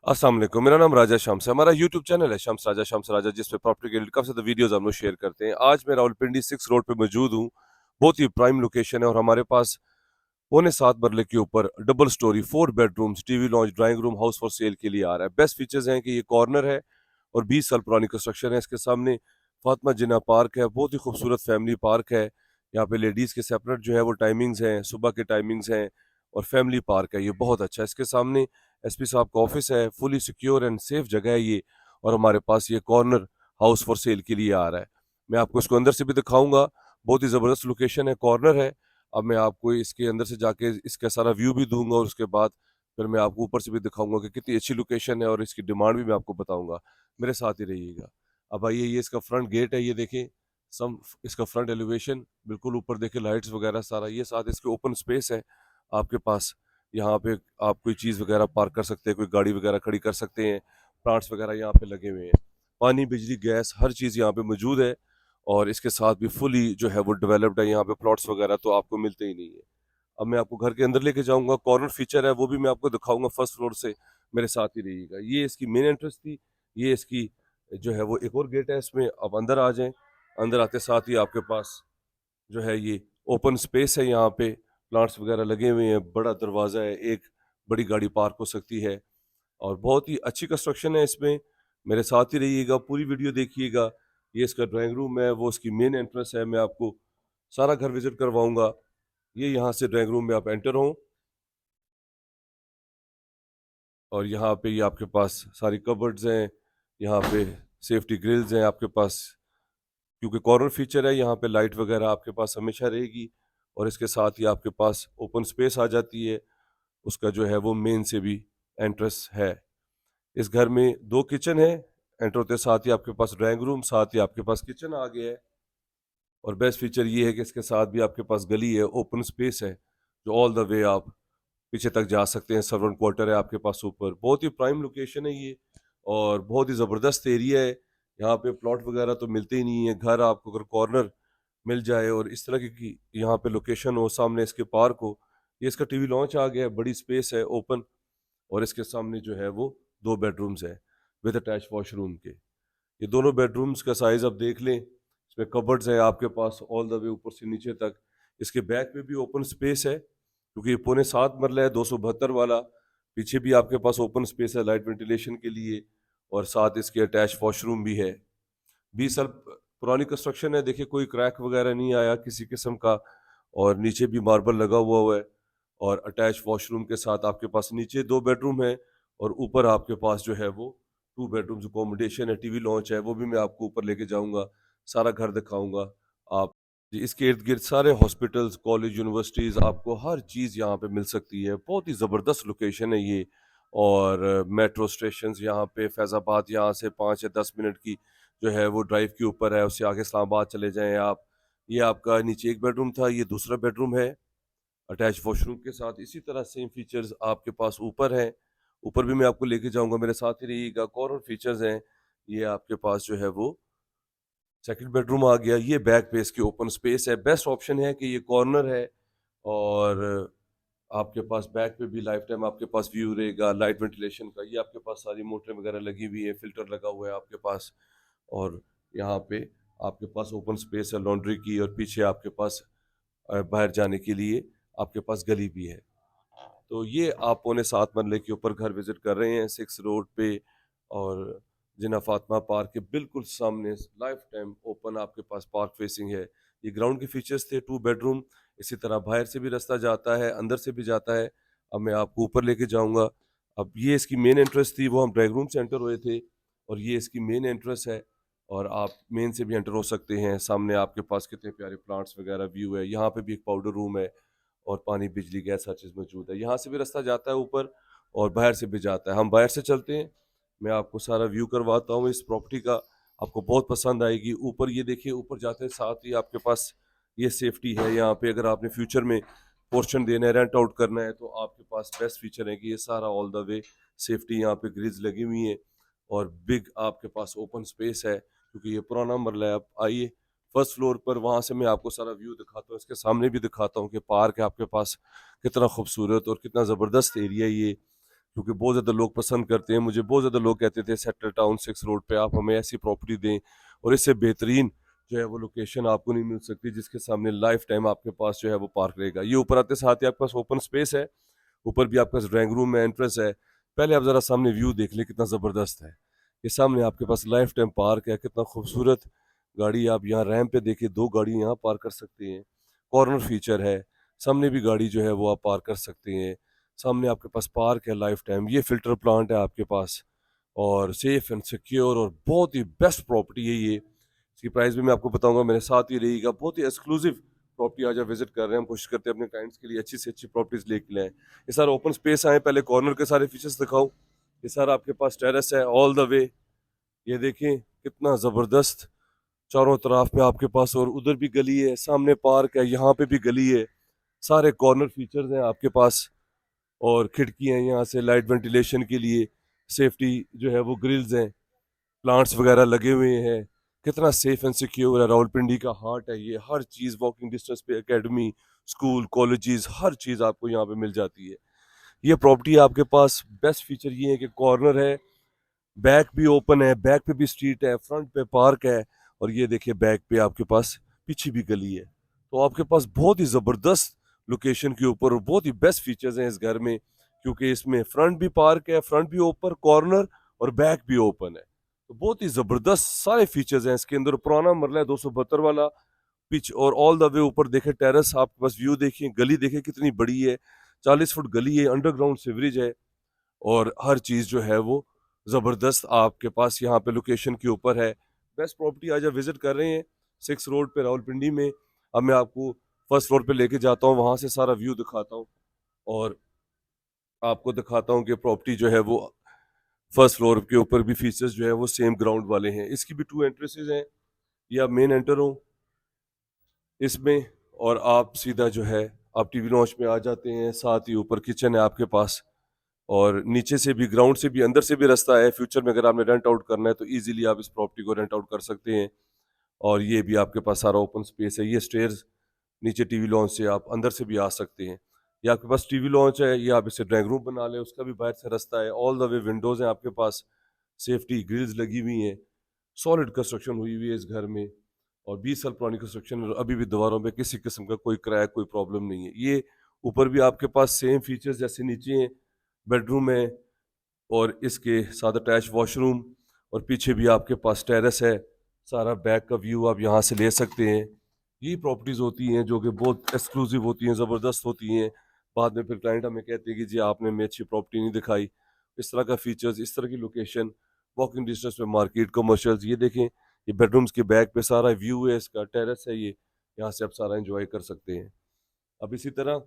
अस्सलाम वालेकुम, मेरा नाम राजा शम्स है। हमारा यूट्यूब चैनल है शम्स राजा जिस पे प्रॉपर्टी के रिलेटेड काफ़ी ज़्यादा वीडियोज़ हम लोग शेयर करते हैं। आज मैं रावलपिंडी 6 रोड पे मौजूद हूँ। बहुत ही प्राइम लोकेशन है और हमारे पास पौने 7 मरले के ऊपर double storey 4 bedrooms, TV launch, drawing room, house for sale के लिए आ रहा है। बेस्ट फीचर्स हैं कि ये कॉर्नर है और 20 साल पुरानी कंस्ट्रक्शन है। इसके सामने फातिमा जिन्ना पार्क है, बहुत ही खूबसूरत फैमिली पार्क है। यहाँ पे लेडीज़ के सेपरेट जो है वो टाइमिंग्स हैं, सुबह के टाइमिंग्स हैं और फैमिली पार्क है, ये बहुत अच्छा है। इसके सामने एसपी साहब का ऑफिस है, फुली सिक्योर एंड सेफ जगह है ये। और हमारे पास ये कॉर्नर हाउस फॉर सेल के लिए आ रहा है। मैं आपको इसको अंदर से भी दिखाऊंगा। बहुत ही ज़बरदस्त लोकेशन है, कॉर्नर है। अब मैं आपको इसके अंदर से जाके इसका सारा व्यू भी दूंगा और उसके बाद फिर मैं आपको ऊपर से भी दिखाऊंगा कि कितनी अच्छी लोकेशन है और इसकी डिमांड भी मैं आपको बताऊंगा। मेरे साथ ही रहिएगा। अब आइए, ये इसका फ्रंट गेट है, ये देखें। सम इसका फ्रंट एलिवेशन बिल्कुल ऊपर देखें, लाइट्स वगैरह सारा ये साथ इसके ओपन स्पेस है आपके पास। यहाँ पे आप कोई चीज़ वगैरह पार्क कर सकते हैं, कोई गाड़ी वगैरह खड़ी कर सकते हैं। प्लांट्स वगैरह यहाँ पे लगे हुए हैं। पानी, बिजली, गैस हर चीज़ यहाँ पे मौजूद है। और इसके साथ भी फुली जो है वो डेवलप्ड है। यहाँ पे प्लॉट्स वगैरह तो आपको मिलते ही नहीं है। अब मैं आपको घर के अंदर लेके जाऊंगा, कॉर्नर फीचर है वो भी मैं आपको दिखाऊंगा फर्स्ट फ्लोर से। मेरे साथ ही रहिएगा। ये इसकी मेन एंट्रेंस थी। ये इसकी जो है वो एक और गेट है इसमें। अब अंदर आ जाएं। अंदर आते साथ ही आपके पास जो है ये ओपन स्पेस है। यहाँ पे प्लांट्स वगैरह लगे हुए हैं, बड़ा दरवाज़ा है, एक बड़ी गाड़ी पार्क हो सकती है और बहुत ही अच्छी कंस्ट्रक्शन है इसमें। मेरे साथ ही रहिएगा, पूरी वीडियो देखिएगा। ये इसका ड्राइंग रूम है, वो इसकी मेन एंट्रेंस है। मैं आपको सारा घर विजिट करवाऊंगा। ये यहाँ से ड्राइंग रूम में आप एंटर हों और यहाँ पे ये आपके पास सारी कबर्ड्स हैं। यहाँ पे सेफ्टी ग्रिल्स हैं आपके पास, क्योंकि कॉर्नर फीचर है। यहाँ पे लाइट वगैरह आपके पास हमेशा रहेगी और इसके साथ ही आपके पास ओपन स्पेस आ जाती है। उसका जो है वो मेन से भी एंट्रेंस है। इस घर में 2 किचन है। एंटर होते साथ ही आपके पास ड्राइंग रूम, साथ ही आपके पास किचन आ गया है। और बेस्ट फीचर ये है कि इसके साथ भी आपके पास गली है, ओपन स्पेस है, जो ऑल द वे आप पीछे तक जा सकते हैं। सर्वेंट क्वार्टर है आपके पास ऊपर। बहुत ही प्राइम लोकेशन है ये और बहुत ही ज़बरदस्त एरिया है। यहाँ पे प्लॉट वगैरह तो मिलते ही नहीं है। घर आपको अगर कॉर्नर मिल जाए और इस तरह की यहाँ पे लोकेशन हो, सामने इसके पार्क हो। ये इसका टीवी लॉन्च आ गया है, बड़ी स्पेस है, ओपन। और इसके सामने जो है वो 2 बेडरूम्स है विद अटैच वॉशरूम के। ये दोनों बेडरूम्स का साइज आप देख लें। इसमें कबर्ड्स है आपके पास ऑल द वे ऊपर से नीचे तक। इसके बैक में भी ओपन स्पेस है, क्योंकि ये पौने 7 मरला है, 272 वाला। पीछे भी आपके पास ओपन स्पेस है लाइट वेंटिलेशन के लिए और साथ इसके अटैच वॉशरूम भी है। 20 साल पुरानी कंस्ट्रक्शन है। देखिए, कोई क्रैक वगैरह नहीं आया किसी किस्म का। और नीचे भी मार्बल लगा हुआ है। और अटैच वॉशरूम के साथ आपके पास नीचे 2 बेडरूम है और ऊपर आपके पास जो है वो 2 बेडरूम्स अकोमोडेशन है, टीवी लॉन्च है। वो भी मैं आपको ऊपर लेके जाऊंगा, सारा घर दिखाऊंगा। आप जी, इसके इर्द गिर्द सारे हॉस्पिटल्स, कॉलेज, यूनिवर्सिटीज़, आपको हर चीज़ यहाँ पे मिल सकती है। बहुत ही ज़बरदस्त लोकेशन है ये। और मेट्रो स्टेशन यहाँ पे फैज़ाबाद यहाँ से 5 या 10 मिनट की जो है वो ड्राइव के ऊपर है। उससे आगे इस्लामाबाद चले जाएं आप। ये आपका नीचे एक बेडरूम था, ये दूसरा बेडरूम है अटैच वॉशरूम के साथ। इसी तरह सेम फीचर्स आपके पास ऊपर हैं। ऊपर भी मैं आपको लेके जाऊंगा, मेरे साथ ही रहिएगा। कॉर्नर फीचर्स हैं। ये आपके पास जो है वो सेकंड बेडरूम आ गया। ये बैक पे इसकी ओपन स्पेस है। बेस्ट ऑप्शन है कि ये कॉर्नर है और आपके पास बैक पे भी लाइफ टाइम आपके पास व्यू रहेगा लाइट वेंटिलेशन का। ये आपके पास सारी मोटरें वगैरह लगी हुई है, फिल्टर लगा हुआ है आपके पास। और यहाँ पे आपके पास ओपन स्पेस है लॉन्ड्री की और पीछे आपके पास बाहर जाने के लिए आपके पास गली भी है। तो ये आप पौने 7 मरले के ऊपर घर विजिट कर रहे हैं 6 रोड पे। और जिना फातिमा पार्क के बिल्कुल सामने लाइफ टाइम ओपन आपके पास पार्क फेसिंग है। ये ग्राउंड के फीचर्स थे, 2 बेडरूम। इसी तरह बाहर से भी रास्ता जाता है, अंदर से भी जाता है। अब मैं आपको ऊपर लेके जाऊंगा। अब ये इसकी मेन एंट्रेंस थी, वो हम ड्राइंग रूम से एंटर हुए थे और ये इसकी मेन एंट्रेंस है। और आप मेन से भी एंटर हो सकते हैं। सामने आपके पास कितने प्यारे प्लांट्स वगैरह व्यू है। यहाँ पे भी एक पाउडर रूम है और पानी, बिजली, गैस हर चीज़ मौजूद है। यहाँ से भी रास्ता जाता है ऊपर और बाहर से भी जाता है। हम बाहर से चलते हैं, मैं आपको सारा व्यू करवाता हूँ इस प्रॉपर्टी का। आपको बहुत पसंद आएगी। ऊपर ये देखिए, ऊपर जाते हैं साथ ही आपके पास ये सेफ्टी है। यहाँ पे अगर आपने फ्यूचर में पोर्शन देना है, रेंट आउट करना है, तो आपके पास बेस्ट फीचर है कि ये सारा ऑल द वे सेफ्टी। यहाँ पे ग्रिल्स लगी हुई हैं और बिग आपके पास ओपन स्पेस है, क्योंकि ये पुराना मरला है। आप आइए फर्स्ट फ्लोर पर, वहाँ से मैं आपको सारा व्यू दिखाता हूँ। इसके सामने भी दिखाता हूँ कि पार्क है आपके पास कितना खूबसूरत और कितना ज़बरदस्त एरिया ये। क्योंकि बहुत ज़्यादा लोग पसंद करते हैं। मुझे बहुत ज़्यादा लोग कहते थे सेटल टाउन 6 रोड पे आप हमें ऐसी प्रॉपर्टी दें, और इससे बेहतरीन जो है वो लोकेशन आपको नहीं मिल सकती, जिसके सामने लाइफ टाइम आपके पास जो है वो पार्क रहेगा। ये ऊपर आते साथ ही आपके पास ओपन स्पेस है, ऊपर भी आपके पास ड्राइंग रूम है, एंट्रेंस है। पहले आप ज़रा सामने व्यू देख लें कितना ज़बरदस्त है। ये सामने आपके पास लाइफ टाइम पार्क है, कितना खूबसूरत। गाड़ी आप यहाँ रैंप पे देखिए, 2 गाड़ी यहाँ पार्क कर सकते हैं। कॉर्नर फीचर है, सामने भी गाड़ी जो है वो आप पार्क कर सकते हैं। सामने आपके पास पार्क है लाइफ टाइम। ये फिल्टर प्लांट है आपके पास, और सेफ एंड सिक्योर, और बहुत ही बेस्ट प्रॉपर्टी है ये। इसकी प्राइस भी मैं आपको बताऊंगा, मेरे साथ ही रहेगा। बहुत ही एक्सक्लूसिव प्रॉपर्टी आज आप विजिट कर रहे हैं। हम कोशिश करते हैं अपने क्लाइंट्स के लिए अच्छी से अच्छी प्रॉपर्टीज लेके लाएं। ये सारा ओपन स्पेस आए, पहले कॉर्नर के सारे फीचर्स दिखाऊं। ये सारा आपके पास टेरेस है ऑल द वे। ये देखें कितना ज़बरदस्त चारों तरफ पे आपके पास, और उधर भी गली है, सामने पार्क है, यहाँ पे भी गली है। सारे कॉर्नर फीचर्स हैं आपके पास, और खिड़कियाँ हैं यहाँ से लाइट वेंटिलेशन के लिए। सेफ्टी जो है वो ग्रिल्स हैं, प्लांट्स वगैरह लगे हुए हैं। कितना सेफ एंड सिक्योर है। रावलपिंडी का हार्ट है ये। हर चीज़ वॉकिंग डिस्टेंस पे, एकेडमी, स्कूल, कॉलेजेस, हर चीज़ आपको यहाँ पे मिल जाती है। ये प्रॉपर्टी आपके पास बेस्ट फीचर ये है कि कॉर्नर है, बैक भी ओपन है, बैक पे भी स्ट्रीट है, फ्रंट पे पार्क है, और ये देखिए बैक पे आपके पास पीछे भी गली है। तो आपके पास बहुत ही ज़बरदस्त लोकेशन के ऊपर और बहुत ही बेस्ट फीचर्स हैं इस घर में, क्योंकि इसमें फ्रंट भी पार्क है, फ्रंट भी ओपन, कॉर्नर और बैक भी ओपन है। तो बहुत ही ज़बरदस्त सारे फीचर्स हैं इसके अंदर। पुराना मरला है 272 वाला पिच, और ऑल द वे ऊपर देखे टेरेस, आपके पास व्यू देखिए, गली देखे कितनी बड़ी है, 40 फुट गली है, अंडरग्राउंड सीवरेज है, और हर चीज़ जो है वो ज़बरदस्त आपके पास यहाँ पे लोकेशन के ऊपर है। बेस्ट प्रॉपर्टी आज आप विजिट कर रहे हैं 6 रोड पे रावलपिंडी में। अब मैं आपको फर्स्ट फ्लोर पे लेके जाता हूँ, वहाँ से सारा व्यू दिखाता हूँ, और आपको दिखाता हूँ कि प्रॉपर्टी जो है वो फर्स्ट फ्लोर के ऊपर भी फीचर्स जो है वो सेम ग्राउंड वाले हैं। इसकी भी 2 एंट्रेंसेज हैं। ये आप मेन एंटर हो इसमें, और आप सीधा जो है आप टीवी लॉन्च में आ जाते हैं। साथ ही ऊपर किचन है आपके पास, और नीचे से भी, ग्राउंड से भी, अंदर से भी रास्ता है। फ्यूचर में अगर आपने रेंट आउट करना है तो इजीली आप इस प्रॉपर्टी को रेंट आउट कर सकते हैं। और ये भी आपके पास सारा ओपन स्पेस है। ये स्टेयर्स नीचे टीवी लॉन्च से आप अंदर से भी आ सकते हैं। ये आपके पास टीवी लॉन्च है, ये आप इसे ड्राइंग रूम बना लें, उसका भी बाहर से रास्ता है। ऑल द वे विंडोज़ हैं आपके पास, सेफ्टी ग्रिल्स लगी हुई हैं, सॉलिड कंस्ट्रक्शन हुई हुई है इस घर में, और 20 साल पुरानी कंस्ट्रक्शन, अभी भी दीवारों में किसी किस्म का कोई क्रैक, कोई प्रॉब्लम नहीं है। ये ऊपर भी आपके पास सेम फीचर्स जैसे नीचे हैं। बेडरूम है, और इसके साथ अटैच वॉशरूम, और पीछे भी आपके पास टेरेस है। सारा बैक का व्यू आप यहाँ से ले सकते हैं। ये प्रॉपर्टीज़ होती हैं जो कि बहुत एक्सक्लूसिव होती हैं, ज़बरदस्त होती हैं। बाद में फिर क्लाइंट हमें कहते हैं कि जी आपने हमें अच्छी प्रॉपर्टी नहीं दिखाई। इस तरह का फीचर्स, इस तरह की लोकेशन, वॉकिंग डिस्टेंस में मार्केट, कमर्शियल्स। ये देखें, ये बेडरूम्स के बैक पे सारा व्यू है, इसका टेरेस है ये, यहाँ से आप सारा एंजॉय कर सकते हैं। अब इसी तरह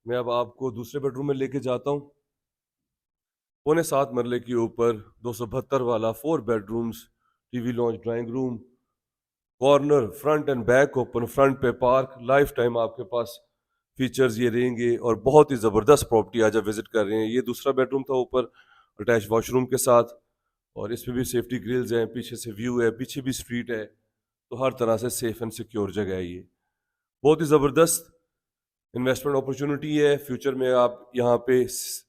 मैं अब आपको दूसरे बेडरूम में लेके जाता हूँ। 6.25 मरले के ऊपर 272 वाला, 4 bedrooms, TV launch, drawing room, corner, front end back open, front पे पार्क, लाइफ टाइम आपके पास फीचर्स ये रहेंगे। और बहुत ही ज़बरदस्त प्रॉपर्टी आज आप विजिट कर रहे हैं। ये दूसरा बेडरूम था ऊपर, अटैच वॉशरूम के साथ, और इसमें भी सेफ्टी ग्रिल्स हैं, पीछे से व्यू है, पीछे भी स्ट्रीट है। तो हर तरह से सेफ एंड सिक्योर जगह है ये। बहुत ही ज़बरदस्त इन्वेस्टमेंट अपॉर्चुनिटी है। फ्यूचर में आप यहाँ पे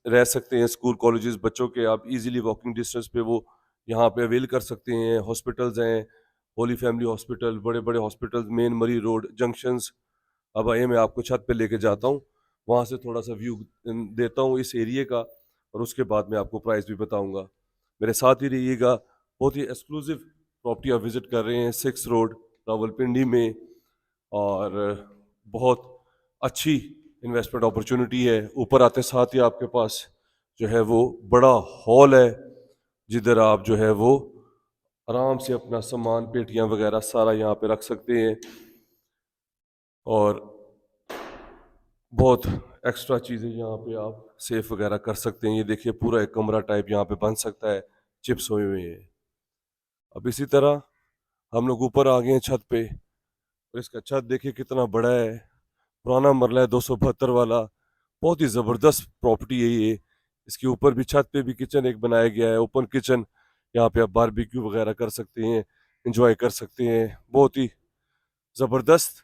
रह सकते हैं। स्कूल कॉलेजेस बच्चों के आप इजीली वॉकिंग डिस्टेंस पे वो यहाँ पे अवेल कर सकते हैं। हॉस्पिटल्स हैं, होली फैमिली हॉस्पिटल, बड़े बड़े हॉस्पिटल्स, मेन मरी रोड जंक्शंस। अब आइए मैं आपको छत पे लेके जाता हूँ, वहाँ से थोड़ा सा व्यू देता हूँ इस एरिए का, और उसके बाद मैं आपको प्राइस भी बताऊँगा। मेरे साथ ही रहिएगा। बहुत ही एक्सक्लूसिव प्रॉपर्टी आप विजिट कर रहे हैं 6 रोड रावलपिंडी में, और बहुत अच्छी इन्वेस्टमेंट अपॉर्चुनिटी है। ऊपर आते साथ ही आपके पास जो है वो बड़ा हॉल है, जिधर आप जो है वो आराम से अपना सामान, पेटियां वगैरह सारा यहाँ पे रख सकते हैं, और बहुत एक्स्ट्रा चीज़ें यहाँ पे आप सेफ वगैरह कर सकते हैं। ये देखिए पूरा एक कमरा टाइप यहाँ पे बन सकता है, चिप्स हुए हुए हैं। अब इसी तरह हम लोग ऊपर आ गए हैं छत पे, और इसका छत देखिए कितना बड़ा है। पुराना मरला है 272 वाला। बहुत ही ज़बरदस्त प्रॉपर्टी है ये। इसके ऊपर भी, छत पे भी किचन एक बनाया गया है, ओपन किचन। यहाँ पे आप बारबेक्यू वगैरह कर सकते हैं, इंजॉय कर सकते हैं। बहुत ही ज़बरदस्त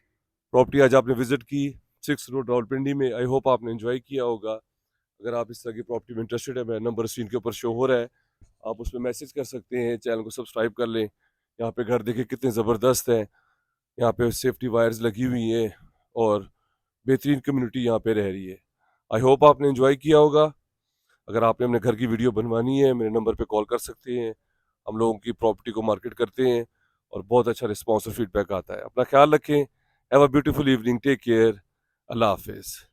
प्रॉपर्टी आज आपने विजिट की 6 रोड रावलपिंडी में। आई होप आपने इंजॉय किया होगा। अगर आप इस तरह की प्रॉपर्टी में इंटरेस्टेड है, मेरा नंबर स्क्रीन के ऊपर शो हो रहा है, आप उसमें मैसेज कर सकते हैं। चैनल को सब्सक्राइब कर लें। यहाँ पे घर देखें कितने ज़बरदस्त हैं, यहाँ पे सेफ्टी वायर्स लगी हुई हैं और बेहतरीन कम्युनिटी यहाँ पे रह रही है। आई होप आपने एंजॉय किया होगा। अगर आपने अपने घर की वीडियो बनवानी है, मेरे नंबर पे कॉल कर सकते हैं। हम लोगों की प्रॉपर्टी को मार्केट करते हैं और बहुत अच्छा रिस्पॉन्स और फीडबैक आता है। अपना ख्याल रखें। Have a beautiful evening. Take care. अल्लाह हाफिज़।